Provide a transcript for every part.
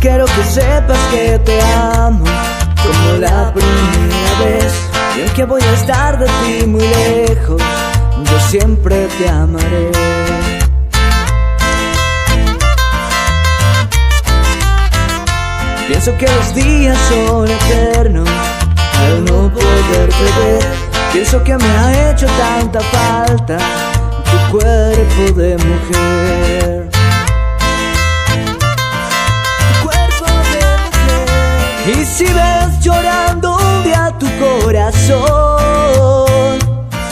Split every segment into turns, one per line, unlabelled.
quiero que sepas que te amo como la primera vez. Y aunque voy a estar de ti muy lejos, yo siempre te amaré. Pienso que los días son eternos al no poderte ver. Pienso que me ha hecho tanta falta tu cuerpo de mujer. Tu cuerpo de mujer. Y si ves llorando un día tu corazón,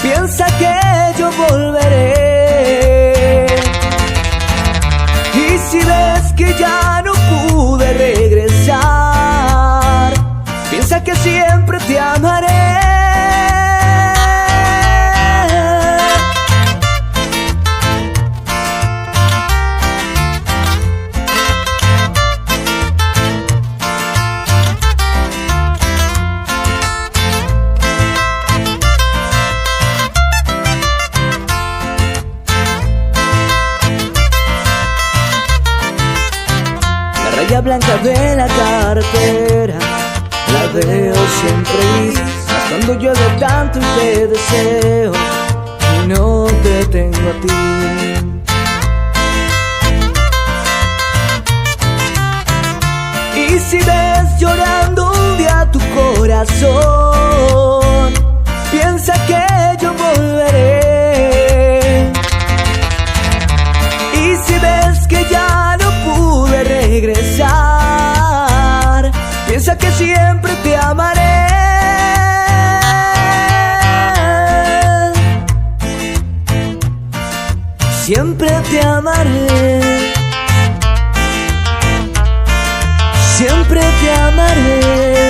piensa que yo volveré. Y si ves que ya no pude regresar, piensa que siempre te amaré. La raya blanca de la cartera la veo siempre gris, mas cuando llueve tanto y te deseo y no te tengo a ti. Y si ves llorando un día tu corazón, piensa que yo volveré. Y si ves que ya no pude regresar, piensa que siempre te amaré. Siempre te amaré. Siempre te amaré.